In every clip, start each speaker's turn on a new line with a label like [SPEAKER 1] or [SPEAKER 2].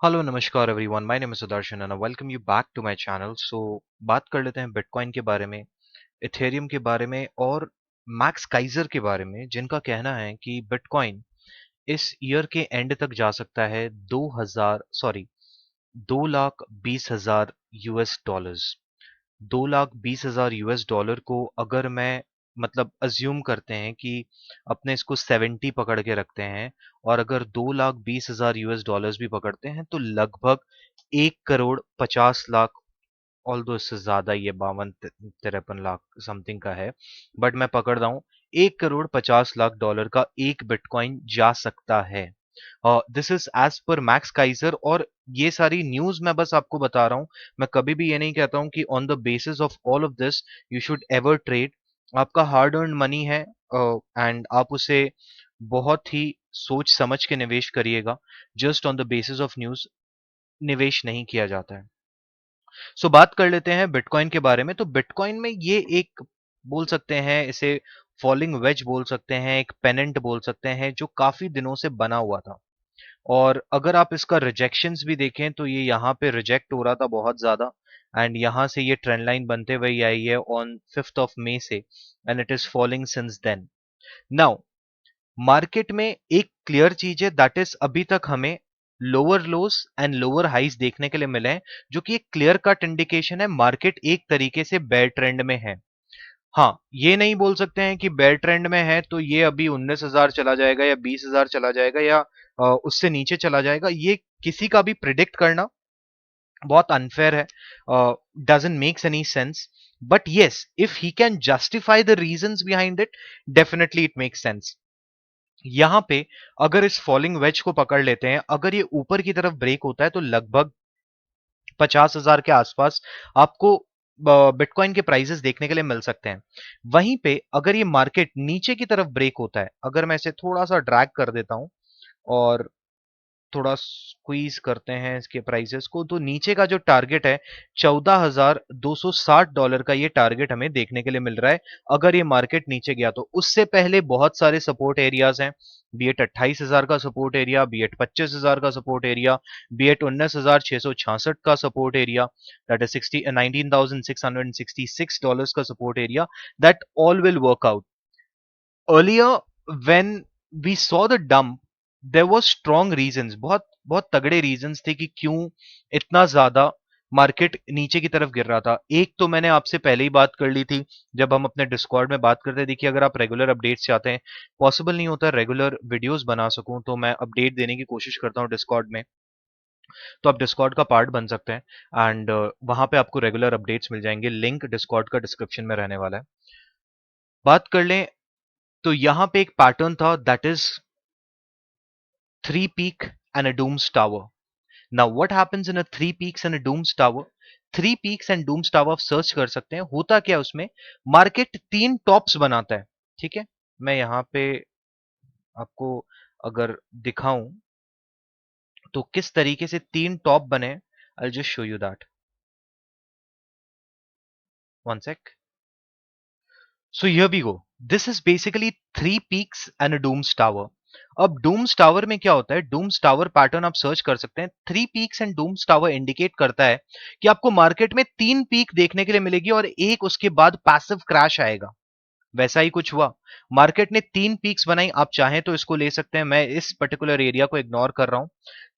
[SPEAKER 1] Hello नमस्कार everyone, my name is Sudarshan and I welcome you back to my channel. बात कर लेते हैं बिटकॉइन के बारे में, इथेरियम के बारे में और मैक्स काइजर के बारे में, जिनका कहना है कि बिटकॉइन इस ईयर के एंड तक जा सकता है 2,20,000 यूएस डॉलर्स। 2,20,000 यूएस डॉलर को अगर मैं मतलब अज्यूम करते हैं कि अपने इसको 70 पकड़ के रखते हैं, और अगर 2,20,000 यूएस डॉलर्स भी पकड़ते हैं तो लगभग 1,50,00,000, ऑल्दो इससे ज्यादा, ये 52-53 लाख समथिंग का है, बट मैं पकड़ रहा हूँ 1,50,00,000 डॉलर का एक बिटकॉइन जा सकता है। This is as per Max Keiser, और ये सारी न्यूज मैं बस आपको बता रहा हूँ। मैं कभी भी ये नहीं कहता हूँ कि on the basis of all of this you should ever trade. आपका हार्ड अर्न मनी है एंड आप उसे बहुत ही सोच समझ के निवेश करिएगा। Just on the basis of news निवेश नहीं किया जाता है। बात कर लेते हैं बिटकॉइन के बारे में। तो बिटकॉइन में ये एक, बोल सकते हैं इसे फॉलिंग वेज बोल सकते हैं, एक पेनेंट बोल सकते हैं, जो काफी दिनों से बना हुआ था। और अगर आप इसका रिजेक्शंस भी देखें तो ये यहाँ पे रिजेक्ट हो रहा था बहुत ज्यादा, एंड यहाँ से ये ट्रेंड लाइन बनते हुए ही आई है ऑन 5 मई से, and it is falling since then. Now market में एक क्लियर चीज है, दैट इज अभी तक हमें lower lows and lower highs देखने के लिए मिले हैं, जो कि एक क्लियर कट इंडिकेशन है मार्केट एक तरीके से बेयर ट्रेंड में है। हाँ, ये नहीं बोल सकते हैं कि बेयर ट्रेंड में है तो ये अभी 19,000 चला जाएगा या 20,000 चला जाएगा या उससे नीचे चला जाएगा। ये किसी का भी प्रिडिक्ट करना बहुत अनफेयर है, doesn't makes any sense. But yes, if he can justify the reasons behind it, definitely it makes sense. यहां पे अगर इस फॉलिंग वेज को पकड़ लेते हैं, अगर ये ऊपर की तरफ ब्रेक होता है तो लगभग 50,000 के आसपास आपको बिटकॉइन के प्राइसेस देखने के लिए मिल सकते हैं। वहीं पे अगर ये मार्केट नीचे की तरफ ब्रेक होता है, अगर मैं इसे थोड़ा सा ड्रैग कर देता हूं और थोड़ा स्क्वीज करते हैं इसके प्राइसेस को, तो नीचे का जो टारगेट है $14,260 का, ये टारगेट हमें देखने के लिए मिल रहा है। अगर ये मार्केट नीचे गया तो उससे पहले बहुत सारे सपोर्ट एरियाज हैं, बी एट 28,000 का सपोर्ट एरिया, बी एट 25,000 का सपोर्ट एरिया, बी एट 19,666 का सपोर्ट एरिया, दैट इज 19,666 का support area. That all will work out. Earlier when we saw the dump, there was strong reasons, बहुत बहुत तगड़े reasons थे कि क्यों इतना ज्यादा मार्केट नीचे की तरफ गिर रहा था। एक तो मैंने आपसे पहले ही बात कर ली थी जब हम अपने डिस्कॉर्ड में बात करते। देखिए, अगर आप रेगुलर अपडेट्स चाहते हैं, पॉसिबल नहीं होता रेगुलर वीडियोस बना सकूं, तो मैं अपडेट देने की कोशिश करता हूं डिस्कॉर्ड में। तो आप डिस्कॉर्ड का पार्ट बन सकते हैं एंड वहां पे आपको रेगुलर अपडेट्स मिल जाएंगे। लिंक डिस्कॉर्ड का डिस्क्रिप्शन में रहने वाला है। बात कर लें तो यहां पे एक पैटर्न था, that is three peak and a dooms tower. Now what happens in a three peaks and a dooms tower? Three peaks and dooms tower आप सर्च कर सकते हैं। होता क्या है उसमें, मार्केट तीन टॉप्स बनाता है। ठीक है, मैं यहां पे आपको अगर दिखाऊं तो किस तरीके से तीन टॉप बने, I just show you that, one sec. So here we go, this is basically three peaks and a dooms tower. अब डूम्स टावर में क्या होता है, डूम्स टावर पैटर्न आप सर्च कर सकते हैं। Three peaks and dooms tower indicate करता है कि आपको मार्केट में तीन पीक देखने के लिए मिलेगी और एक उसके बाद पैसिव क्रैश आएगा। वैसा ही कुछ हुआ, मार्केट ने तीन पीक्स बनाई। आप चाहें तो इसको ले सकते हैं, मैं इस पर्टिकुलर एरिया को इग्नोर कर रहा हूं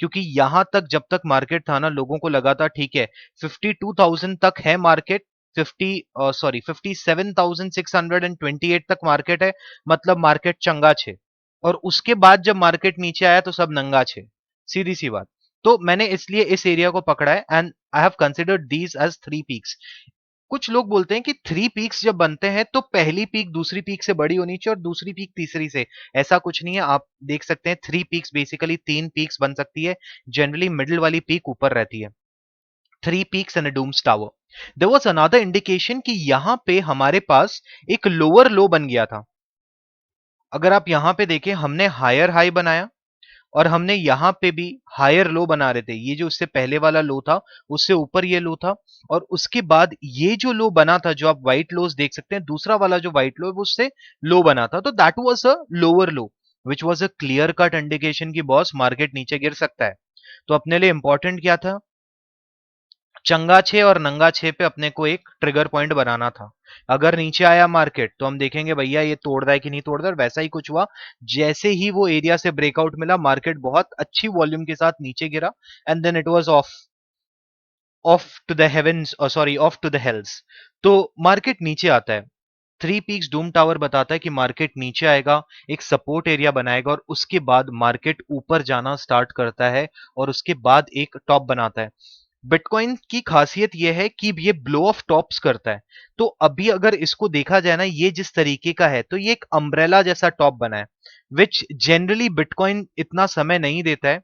[SPEAKER 1] क्योंकि यहां तक जब तक मार्केट था ना, लोगों को लगा था ठीक है 52,000 तक है मार्केट, 57,628 तक मार्केट है, मतलब मार्केट चंगा छे। और उसके बाद जब मार्केट नीचे आया तो सब नंगा छे, सीधी सी बात। तो मैंने इसलिए इस एरिया को पकड़ा है and I have considered these as three peaks. कुछ लोग बोलते हैं कि थ्री पीक्स जब बनते हैं तो पहली पीक दूसरी पीक से बड़ी होनी चाहिए और दूसरी पीक तीसरी से। ऐसा कुछ नहीं है, आप देख सकते हैं थ्री पीक्स बेसिकली तीन पीक्स बन सकती है। जनरली मिडिल वाली पीक ऊपर रहती है। Three peaks and dooms tower. There was another indication कि यहां पे हमारे पास एक लोअर लो बन गया था। अगर आप यहां पे देखें, हमने हायर हाई बनाया और हमने यहां पे भी हायर लो बना रहे थे। ये जो उससे पहले वाला लो था उससे ऊपर ये लो था, और उसके बाद ये जो लो बना था, जो आप व्हाइट लोस देख सकते हैं, दूसरा वाला जो व्हाइट लो है वो उससे लो बना था। तो that was a lower low which was a clear cut indication की बॉस मार्केट नीचे गिर सकता है। तो अपने लिए इंपॉर्टेंट क्या था, चंगा 6 और नंगा 6 पे अपने को एक ट्रिगर पॉइंट बनाना था। अगर नीचे आया मार्केट तो हम देखेंगे भैया ये तोड़ रहा है कि नहीं तोड़ रहा है, और वैसा ही कुछ हुआ। जैसे ही वो एरिया से ब्रेकआउट मिला, मार्केट बहुत अच्छी वॉल्यूम के साथ नीचे गिरा, and then it was off to the heavens, sorry off to the hells. तो मार्केट नीचे आता है, थ्री पीक्स डूम टावर बताता है कि मार्केट नीचे आएगा, एक सपोर्ट एरिया बनाएगा, और उसके बाद मार्केट ऊपर जाना स्टार्ट करता है, और उसके बाद एक टॉप बनाता है। बिटकॉइन की खासियत यह है कि ये ब्लो ऑफ टॉप्स करता है। तो अभी अगर इसको देखा जाए ना, ये जिस तरीके का है, तो ये एक अम्ब्रेला जैसा टॉप बना है, विच जनरली बिटकॉइन इतना समय नहीं देता है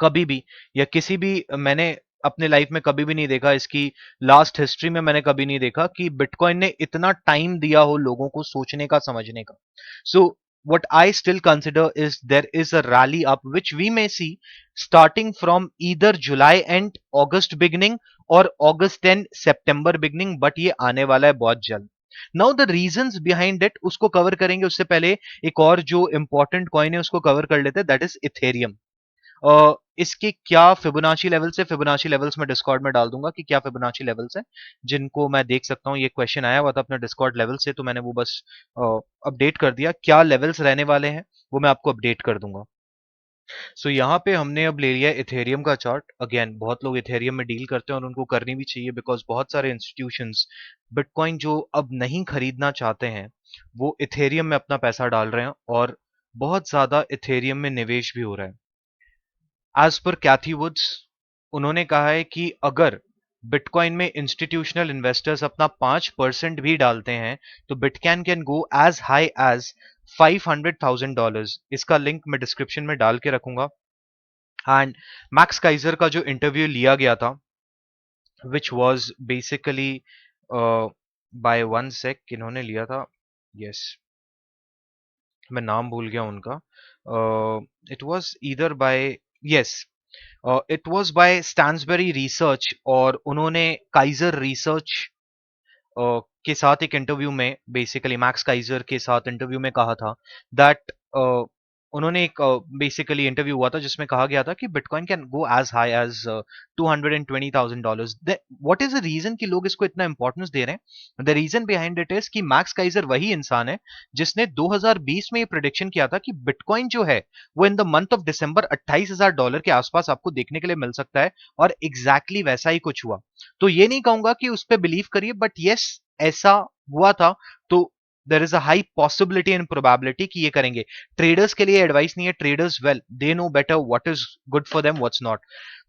[SPEAKER 1] कभी भी, या किसी भी, मैंने अपने लाइफ में कभी भी नहीं देखा, इसकी लास्ट हिस्ट्री में मैंने कभी नहीं देखा कि बिटकॉइन ने इतना टाइम दिया हो लोगों को सोचने का, समझने का। सो what I still consider is there is a rally up which we may see starting from either July and August beginning or August and September beginning, but ये आने वाला है बहुत जल्द। Now the reasons behind it उसको cover करेंगे, उससे पहले एक और जो इंपॉर्टेंट कॉइन है उसको कवर कर लेते हैं, दैट इज इथेरियम। इसके क्या फिबोनाची लेवल्स है, फिबोनाची लेवल्स में डिस्कॉर्ड में डाल दूंगा कि क्या फिबोनाची लेवल्स है जिनको मैं देख सकता हूँ। ये क्वेश्चन आया हुआ था अपने डिस्कॉर्ड लेवल से, तो मैंने वो बस अपडेट कर दिया, क्या लेवल्स रहने वाले हैं वो मैं आपको अपडेट कर दूंगा। सो यहाँ पे हमने अब ले लिया इथेरियम का चार्ट। अगेन बहुत लोग इथेरियम में डील करते हैं और उनको करनी भी चाहिए, बिकॉज बहुत सारे इंस्टीट्यूशंस बिटकॉइन जो अब नहीं खरीदना चाहते हैं वो इथेरियम में अपना पैसा डाल रहे हैं, और बहुत ज्यादा इथेरियम में निवेश भी हो रहा है। एज पर कैथी वुड्स, उन्होंने कहा है कि अगर बिटकॉइन में इंस्टीट्यूशनल इन्वेस्टर्स अपना 5% भी डालते हैं तो bitcoin can go as high as $500,000। इसका लिंक मैं डिस्क्रिप्शन में डाल के रखूंगा। एंड मैक्स काइजर का जो इंटरव्यू लिया गया था, which was basically by one sec, इन्होंने लिया था, यस मैं नाम भूल गया उनका, it was either by, yes it was by Stansberry research, और उन्होंने काइजर रिसर्च के साथ एक इंटरव्यू में, बेसिकली मैक्स काइजर के साथ इंटरव्यू में कहा था दैट उन्होंने एक बेसिकली इंटरव्यू हुआ था जिसमें कहा गया था कि bitcoin can go as high as $220,000। What is the reason कि लोग इसको इतना इंपॉर्टेंस दे रहे हैं? The reason behind it is कि मैक्स काइजर वही इंसान है जिसने 2020 में ये प्रिडिक्शन किया था कि बिटकॉइन जो है वो in the month of December $28,000 के आसपास आपको देखने के लिए मिल सकता है, और एग्जैक्टली वैसा ही कुछ हुआ। तो ये नहीं कहूंगा कि उस पर बिलीव करिए, बट यस ऐसा हुआ था। तो there is a high possibility and probability कि ये करेंगे। ट्रेडर्स के लिए एडवाइस नहीं है, traders well they know better what is good for them what's not.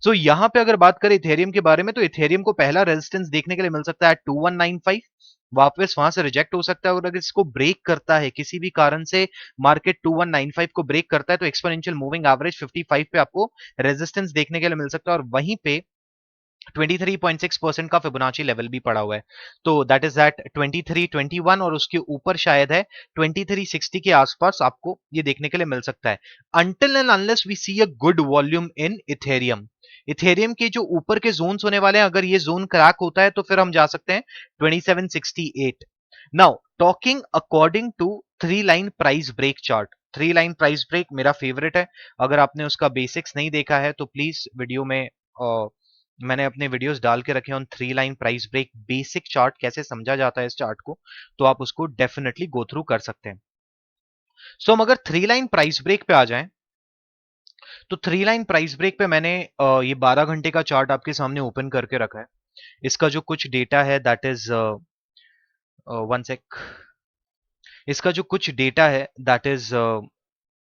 [SPEAKER 1] So यहां पे अगर बात करें इथेरियम के बारे में, तो इथेरियम को पहला रेजिस्टेंस देखने के लिए मिल सकता है 2195, वापस वहां से रिजेक्ट हो सकता है, और अगर इसको ब्रेक करता है किसी भी कारण से, मार्केट 2195 को ब्रेक करता है, तो एक्सपोनेंशियल मूविंग एवरेज 55 पे आपको रेजिस्टेंस देखने के लिए मिल सकता है, और वहीं पे 23.6% का फिबोनाची लेवल भी पड़ा हुआ है। तो दैट इज एट 2321, और उसके ऊपर शायद है 2360 के आसपास आपको ये देखने के लिए मिल सकता है, until and unless we see a good volume in ethereum. Ethereum के जो ऊपर के जोन्स होने वाले हैं, अगर ये जोन क्रैक होता है तो फिर हम जा सकते हैं 2768। Now talking according to three line price break chart, three line price break मेरा फेवरेट है। अगर आपने उसका बेसिक्स नहीं देखा है तो प्लीज वीडियो में मैंने अपने वीडियोस डाल के रखे हैं on three line price break, basic chart कैसे समझा जाता है इस चार्ट को, तो आप उसको डेफिनेटली गो थ्रू कर सकते हैं। सो हम अगर थ्री लाइन प्राइस ब्रेक पे आ जाएं, तो थ्री लाइन प्राइस ब्रेक पे मैंने ये 12 घंटे का चार्ट आपके सामने ओपन करके रखा है। इसका जो कुछ डेटा है दैट इज वन सेक, इसका जो कुछ डेटा है दैट इज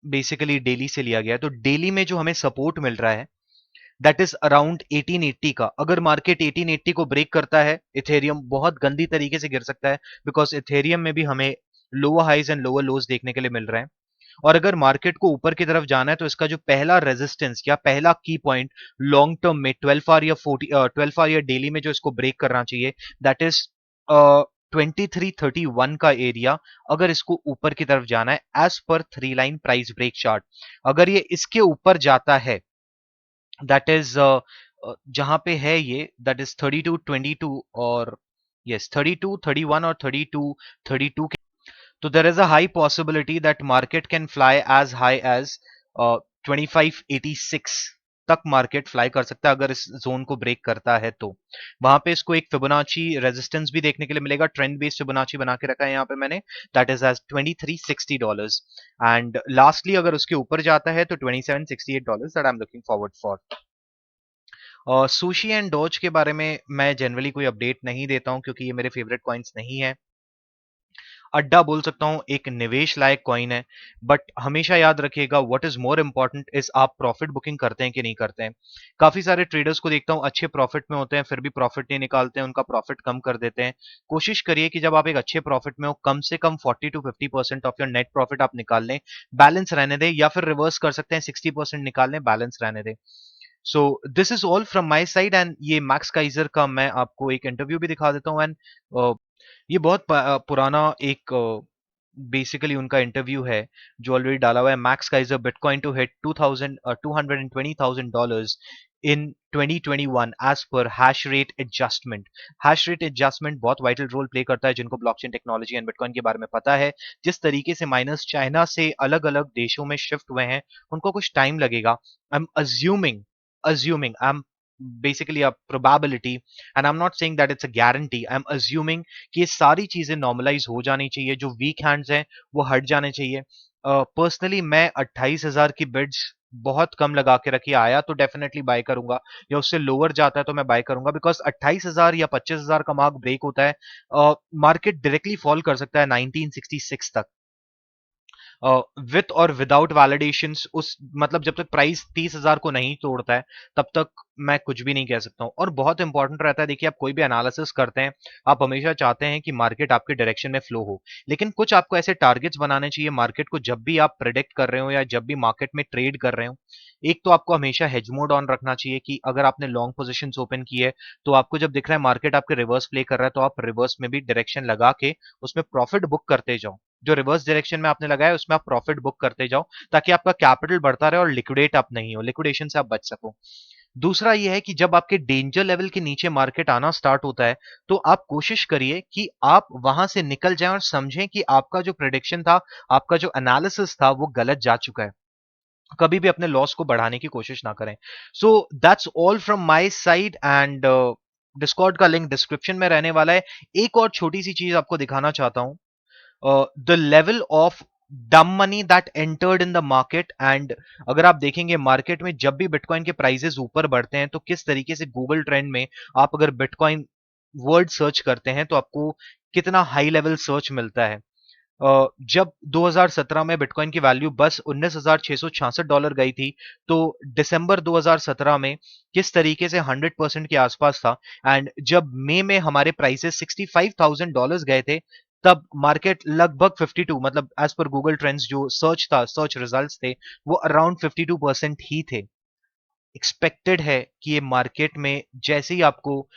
[SPEAKER 1] बेसिकली डेली से लिया गया है। तो डेली में जो हमें सपोर्ट मिल रहा है दैट इज अराउंड 1880 का। अगर मार्केट 1880 को ब्रेक करता है, इथेरियम बहुत गंदी तरीके से गिर सकता है, बिकॉज इथेरियम में भी हमें lower highs and lower lows देखने के लिए मिल रहे हैं। और अगर मार्केट को ऊपर की तरफ जाना है तो इसका जो पहला रेजिस्टेंस या पहला की पॉइंट लॉन्ग टर्म में 12 आवर या 12 आवर या डेली में जो इसको ब्रेक करना चाहिए दैट इज 2331 का एरिया। अगर इसको ऊपर की तरफ जाना है as per three line price break chart, अगर ये इसके ऊपर जाता है दैट इज जहां पे है ये दैट इज 3222 और यस 3231 और 3232 के, तो there is a high possibility that market can fly as high as 2586। तक मार्केट फ्लाई कर सकता है अगर इस जोन को ब्रेक करता है तो वहां पे इसको एक फिबोनाची रेजिस्टेंस भी देखने के लिए मिलेगा। ट्रेंड बेस्ड फिबोनाची बना के रखा है यहाँ पे मैंने, that is as $2360। And lastly अगर उसके ऊपर जाता है तो $2768 that I am looking forward for. Sushi and Doge के बारे में मैं जनरली कोई अपडेट नहीं देता हूं क्योंकि ये मेरे फेवरेट कॉइन्स नहीं है। अड्डा बोल सकता हूँ एक निवेश लायक कॉइन है, बट हमेशा याद रखिएगा what is more important is आप प्रॉफिट बुकिंग करते हैं कि नहीं करते हैं। काफी सारे ट्रेडर्स को देखता हूँ अच्छे प्रॉफिट में होते हैं फिर भी प्रॉफिट नहीं निकालते हैं, उनका प्रॉफिट कम कर देते हैं। कोशिश करिए कि जब आप एक अच्छे प्रॉफिट में हो कम से कम 40 to 50% of your net profit आप निकाल लें, बैलेंस रहने दें, या फिर रिवर्स कर सकते हैं 60% निकाल लें, बैलेंस रहने दें। So this is all from my side. And ये मैक्स काइजर का मैं आपको एक इंटरव्यू भी दिखा देता हूँ। एंड ये बहुत पुराना एक बेसिकली उनका इंटरव्यू है जो ऑलरेडी डाला हुआ है। Max Keiser bitcoin to hit 220,000 in 2021 as per hash rate adjustment. Hash rate adjustment बहुत वाइटल रोल प्ले करता है। जिनको ब्लॉकचेन टेक्नोलॉजी एंड बिटकॉइन के बारे में पता है, जिस तरीके से माइनर्स चाइना से अलग अलग देशों में शिफ्ट हुए हैं, उनको कुछ टाइम लगेगा। I am assuming I'm basically a probability and I'm not saying that it's a guarantee, I'm assuming कि ये सारी चीजें नॉर्मलाइज हो जानी चाहिए, जो वीक हैंड्स हैं वो हट जाने चाहिए। पर्सनली मैं 28,000 की बिड्स बहुत कम लगा के रखी, आया तो डेफिनेटली बाय करूंगा, या उससे लोअर जाता है तो मैं बाय करूंगा, बिकॉज 28,000 या 25,000 का मार्क ब्रेक होता है, मार्केट डायरेक्टली फॉल कर सकता है 1966 तक, विथ और विदाउट वैलिडेशन। उस मतलब जब तक प्राइस 30,000 को नहीं तोड़ता है तब तक मैं कुछ भी नहीं कह सकता हूं। और बहुत इंपॉर्टेंट रहता है, देखिए आप कोई भी एनालिसिस करते हैं, आप हमेशा चाहते हैं कि मार्केट आपके डायरेक्शन में फ्लो हो, लेकिन कुछ आपको ऐसे टारगेट्स बनाने चाहिए मार्केट को जब भी आप प्रेडिक्ट कर रहे हो या जब भी मार्केट में ट्रेड कर रहे हो। एक तो आपको हमेशा हेज मोड ऑन रखना चाहिए कि अगर आपने लॉन्ग पोजीशंस ओपन की है तो आपको जब दिख रहा है मार्केट आपके रिवर्स प्ले कर रहा है तो आप रिवर्स में भी डायरेक्शन लगा के उसमें प्रॉफिट बुक करते जाओ। जो रिवर्स डायरेक्शन में आपने लगाया उसमें आप प्रॉफिट बुक करते जाओ, ताकि आपका कैपिटल बढ़ता रहे और लिक्विडेट आप नहीं हो, लिक्विडेशन से आप बच सको। दूसरा यह है कि जब आपके डेंजर लेवल के नीचे मार्केट आना स्टार्ट होता है तो आप कोशिश करिए कि आप वहां से निकल जाएं और समझें कि आपका जो प्रेडिक्शन था, आपका जो एनालिसिस था वो गलत जा चुका है। कभी भी अपने लॉस को बढ़ाने की कोशिश ना करें। So that's all from my side. And Discord का लिंक डिस्क्रिप्शन में रहने वाला है। एक और छोटी सी चीज आपको दिखाना चाहता हूं, द लेवल ऑफ डम money that entered in the market. And अगर आप देखेंगे मार्केट में जब भी बिटकॉइन के प्राइसेस ऊपर बढ़ते हैं तो किस तरीके से गूगल ट्रेंड में आप अगर बिटकॉइन वर्ड सर्च करते हैं तो आपको कितना हाई लेवल सर्च मिलता है। जब 2017 में बिटकॉइन की वैल्यू बस $19,666 गई थी, तो दिसंबर 2017 में किस तरीके से 100% के आसपास था। एंड जब मई में हमारे प्राइसेस $65,000 गए थे, तब मार्केट लगभग 52, मतलब एज पर गूगल ट्रेंड्स जो सर्च था, सर्च रिजल्ट्स थे, वो अराउंड 52% ही थे। एक्सपेक्टेड है कि ये मार्केट में जैसे ही आपको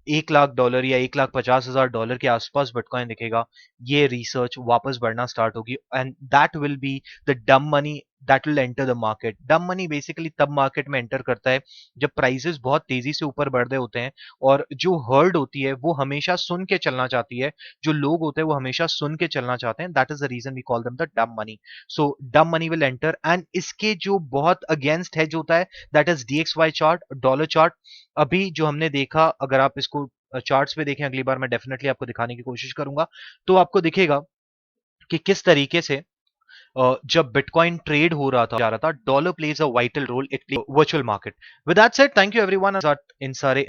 [SPEAKER 1] $1,00,000 या $1,50,000 के आसपास बिटकॉइन दिखेगा, ये रिसर्च वापस बढ़ना स्टार्ट होगी and that will be the dumb money that will enter the market. डम मनी बेसिकली तब मार्केट में एंटर करता है जब प्राइसेस बहुत तेजी से ऊपर बढ़ रहे होते हैं, और जो हर्ड होती है वो हमेशा सुन के चलना चाहती है, जो लोग होते हैं वो हमेशा सुन के चलना चाहते हैं। That is the reason we call them the dumb money. So dumb money will enter, and इसके जो बहुत अगेंस्ट है जो होता है, that is DXY chart, dollar chart. अभी जो हमने देखा, अगर आप इसको चार्ट्स पे देखें, अगली बार मैं डेफिनेटली आपको दिखाने की कोशिश करूंगा, तो आपको दिखेगा कि किस तरीके से जब बिटकॉइन ट्रेड हो रहा था, जा रहा था, dollar plays a vital role it virtual market. With that said, thank you everyone इन सारे